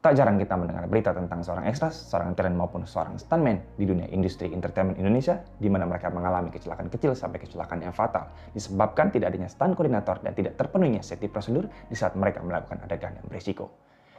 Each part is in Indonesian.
Tak jarang kita mendengar berita tentang seorang ekstras, seorang talent maupun seorang stuntman di dunia industri entertainment Indonesia, di mana mereka mengalami kecelakaan kecil sampai kecelakaan yang fatal, disebabkan tidak adanya stunt koordinator dan tidak terpenuhinya safety prosedur di saat mereka melakukan adegan yang berisiko.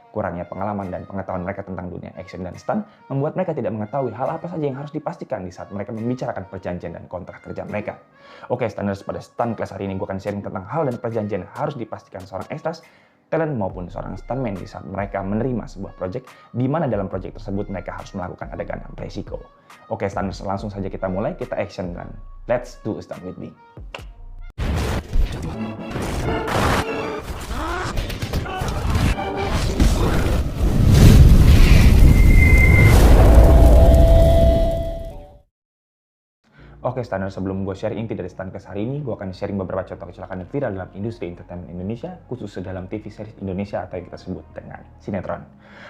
Kurangnya pengalaman dan pengetahuan mereka tentang dunia action dan stunt membuat mereka tidak mengetahui hal apa saja yang harus dipastikan di saat mereka membicarakan perjanjian dan kontrak kerja mereka. Oke, standar pada stunt class hari ini gue akan sharing tentang hal dan perjanjian yang harus dipastikan seorang ekstras, talent maupun seorang stuntman di saat mereka menerima sebuah project di mana dalam project tersebut mereka harus melakukan adegan yang beresiko. Oke, standar langsung saja kita mulai, kita action dan let's do a stunt with me. Oke, standar sebelum gue sharing inti dari stunt class hari ini, gue akan sharing beberapa contoh kecelakaan yang viral dalam industri entertainment Indonesia, khususnya dalam TV series Indonesia atau yang kita sebut dengan sinetron.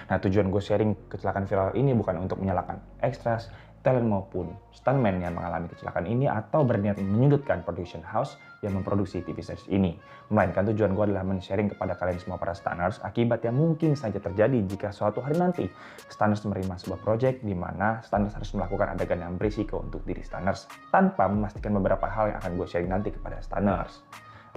Nah, tujuan gue sharing kecelakaan viral ini bukan untuk menyalahkan ekstras, talent maupun stuntman yang mengalami kecelakaan ini atau berniat menyudutkan production house yang memproduksi TV series ini. Melainkan tujuan gue adalah men-sharing kepada kalian semua para stunners akibat yang mungkin saja terjadi jika suatu hari nanti stunners menerima sebuah project di mana stunners harus melakukan adegan yang berisiko untuk diri stunners tanpa memastikan beberapa hal yang akan gue sharing nanti kepada stunners.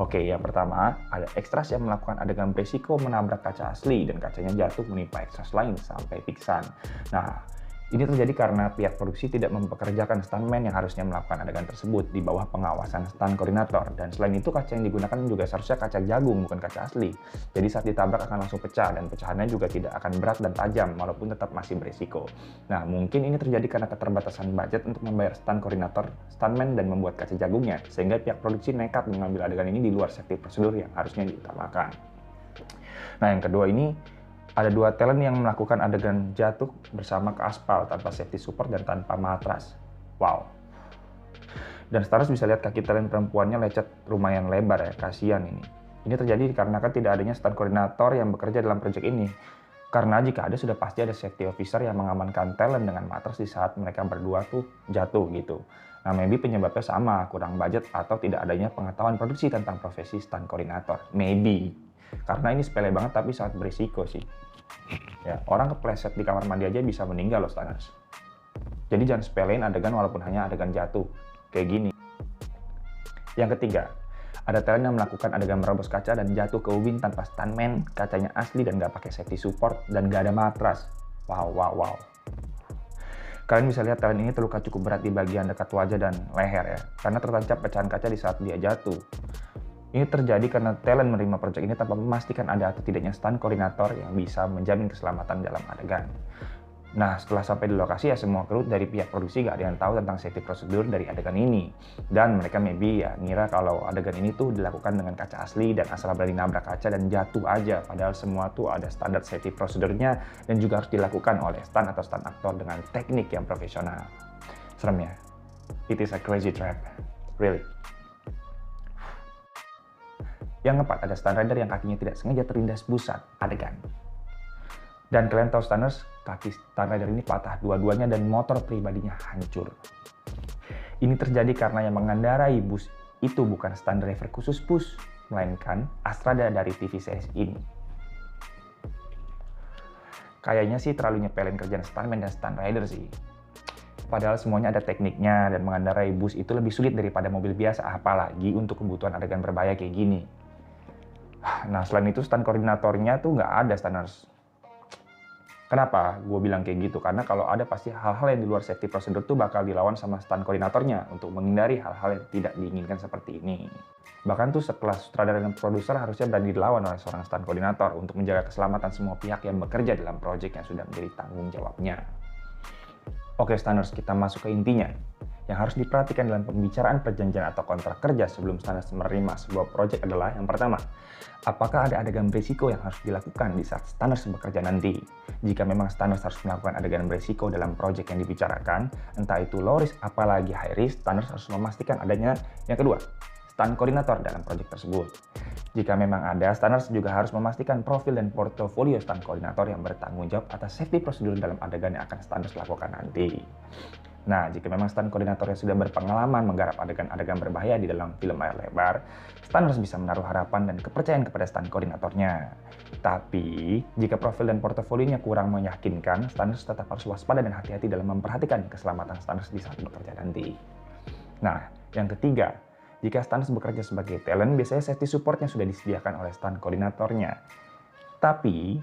Oke, yang pertama, ada ekstras yang melakukan adegan berisiko menabrak kaca asli dan kacanya jatuh menimpa ekstras lain sampai pingsan. Nah, ini terjadi karena pihak produksi tidak mempekerjakan stuntman yang harusnya melakukan adegan tersebut di bawah pengawasan stunt koordinator. Dan selain itu kaca yang digunakan juga seharusnya kaca jagung bukan kaca asli. Jadi saat ditabrak akan langsung pecah dan pecahannya juga tidak akan berat dan tajam walaupun tetap masih berisiko. Nah, mungkin ini terjadi karena keterbatasan budget untuk membayar stunt koordinator, stuntman dan membuat kaca jagungnya. Sehingga pihak produksi nekat mengambil adegan ini di luar safety prosedur yang harusnya diutamakan. Nah, yang kedua ini, ada dua talent yang melakukan adegan jatuh bersama ke aspal tanpa safety support dan tanpa matras. Wow. Dan stars bisa lihat kaki talent perempuannya lecet lumayan lebar ya, kasihan ini. Ini terjadi karena kan tidak adanya stunt koordinator yang bekerja dalam proyek ini. Karena jika ada sudah pasti ada safety officer yang mengamankan talent dengan matras di saat mereka berdua tuh jatuh gitu. Nah, maybe penyebabnya sama, kurang budget atau tidak adanya pengetahuan produksi tentang profesi stunt koordinator. Maybe. Karena ini sepele banget tapi sangat berisiko sih. Ya, orang kepleset di kamar mandi aja bisa meninggal loh stunners. Jadi jangan sepelein adegan walaupun hanya adegan jatuh. Kayak gini. Yang ketiga, ada talent yang melakukan adegan merobos kaca dan jatuh ke ubin tanpa stuntman, kacanya asli dan gak pakai safety support dan gak ada matras. Wow. Kalian bisa lihat talent ini terluka cukup berat di bagian dekat wajah dan leher ya, karena tertancap pecahan kaca di saat dia jatuh. Ini terjadi karena talent menerima proyek ini tanpa memastikan ada atau tidaknya stunt koordinator yang bisa menjamin keselamatan dalam adegan. Nah, setelah sampai di lokasi ya semua kru dari pihak produksi gak ada yang tahu tentang safety prosedur dari adegan ini. Dan mereka maybe ya ngira kalau adegan ini tuh dilakukan dengan kaca asli dan asal berani nabrak kaca dan jatuh aja. Padahal semua tuh ada standar safety prosedurnya dan juga harus dilakukan oleh stunt atau stunt aktor dengan teknik yang profesional. Serem ya? It is a crazy trap. Really. Yang keempat, ada stunt rider yang kakinya tidak sengaja terlindas busa adegan. Dan kalian tahu stunners, kaki stunt rider ini patah dua-duanya dan motor pribadinya hancur. Ini terjadi karena yang mengendarai bus itu bukan stunt driver khusus bus, melainkan Astrada dari TV series ini. Kayaknya sih terlalu nyepelin kerjaan stuntman dan stunt rider sih. Padahal semuanya ada tekniknya dan mengendarai bus itu lebih sulit daripada mobil biasa, apalagi untuk kebutuhan adegan berbahaya kayak gini. Nah, selain itu stunt koordinatornya tuh nggak ada stunners. Kenapa gue bilang kayak gitu? Karena kalau ada pasti hal-hal yang di luar safety prosedur tuh bakal dilawan sama stunt koordinatornya untuk menghindari hal-hal yang tidak diinginkan seperti ini. Bahkan tuh sekelas sutradara dan produser harusnya berani dilawan oleh seorang stunt koordinator untuk menjaga keselamatan semua pihak yang bekerja dalam proyek yang sudah menjadi tanggung jawabnya. Oke stunners, kita masuk ke intinya. Yang harus diperhatikan dalam pembicaraan perjanjian atau kontrak kerja sebelum stunners menerima sebuah proyek adalah yang pertama, apakah ada adegan berisiko yang harus dilakukan di saat stunners bekerja nanti? Jika memang stunners harus melakukan adegan berisiko dalam proyek yang dibicarakan, entah itu low risk apalagi high risk, stunners harus memastikan adanya. Yang kedua, stunt koordinator dalam proyek tersebut. Jika memang ada, stunners juga harus memastikan profil dan portofolio stunt koordinator yang bertanggung jawab atas safety prosedur dalam adegan yang akan stunners lakukan nanti. Nah, jika memang stunt koordinatornya sudah berpengalaman menggarap adegan-adegan berbahaya di dalam film layar lebar, stunters bisa menaruh harapan dan kepercayaan kepada stunt koordinatornya. Tapi, jika profil dan portofolionya kurang meyakinkan, stunters tetap harus waspada dan hati-hati dalam memperhatikan keselamatan stunters di saat bekerja nanti. Nah, yang ketiga, jika stunters bekerja sebagai talent, biasanya safety support-nya sudah disediakan oleh stunt koordinatornya. Tapi,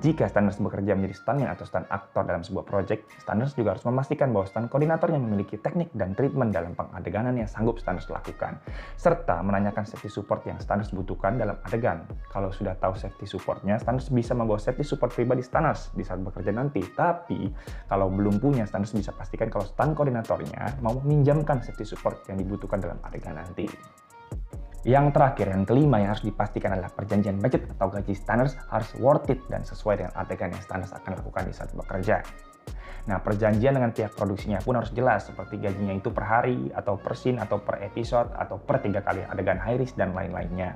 jika stunters bekerja menjadi stuntman atau stunt aktor dalam sebuah proyek, stunters juga harus memastikan bahwa stunt koordinatornya memiliki teknik dan treatment dalam pengadeganan yang sanggup stunters lakukan, serta menanyakan safety support yang stunters butuhkan dalam adegan. Kalau sudah tahu safety supportnya, stunters bisa membawa safety support pribadi stunters di saat bekerja nanti. Tapi, kalau belum punya, stunters bisa pastikan kalau stunt koordinatornya mau meminjamkan safety support yang dibutuhkan dalam adegan nanti. Yang terakhir, yang kelima yang harus dipastikan adalah perjanjian budget atau gaji stunters harus worth it dan sesuai dengan adegan yang stunters akan lakukan di saat bekerja. Nah, perjanjian dengan pihak produksinya pun harus jelas, seperti gajinya itu per hari, atau per scene, atau per episode, atau per 3 kali adegan high risk, dan lain-lainnya.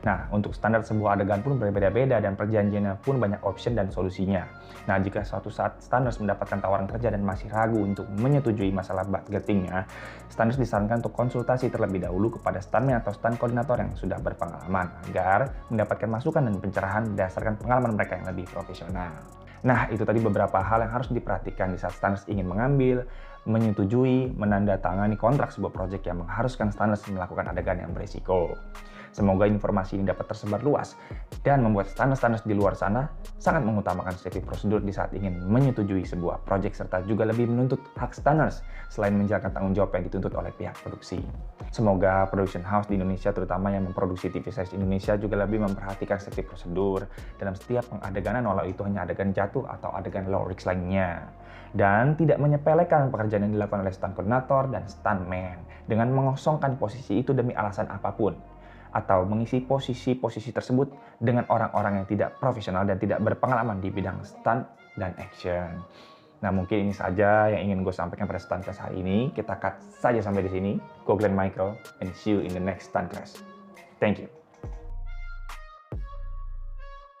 Nah, untuk standar sebuah adegan pun berbeda-beda, dan perjanjiannya pun banyak option dan solusinya. Nah, jika suatu saat standar mendapatkan tawaran kerja dan masih ragu untuk menyetujui masalah budgetingnya, standar disarankan untuk konsultasi terlebih dahulu kepada stuntman atau stunt koordinator yang sudah berpengalaman, agar mendapatkan masukan dan pencerahan berdasarkan pengalaman mereka yang lebih profesional. Nah, itu tadi beberapa hal yang harus diperhatikan di saat stunters ingin mengambil, menyetujui, menandatangani kontrak sebuah proyek yang mengharuskan stunters melakukan adegan yang berisiko. Semoga informasi ini dapat tersebar luas dan membuat stunters di luar sana sangat mengutamakan safety prosedur di saat ingin menyetujui sebuah proyek, serta juga lebih menuntut hak stunters selain menjalankan tanggung jawab yang dituntut oleh pihak produksi. Semoga production house di Indonesia, terutama yang memproduksi TV series Indonesia, juga lebih memperhatikan safety prosedur dalam setiap pengadeganan, walau itu hanya adegan jatuh atau adegan low risk lainnya. Dan tidak menyepelekan pekerjaan yang dilakukan oleh stunt koordinator dan stuntman dengan mengosongkan posisi itu demi alasan apapun, atau mengisi posisi-posisi tersebut dengan orang-orang yang tidak profesional dan tidak berpengalaman di bidang stunt dan action. Nah, mungkin ini saja yang ingin gue sampaikan pada Stuntcast hari ini. Kita cut saja sampai di sini. Gue Glenn Michael, and see you in the next Stuntcast. Thank you.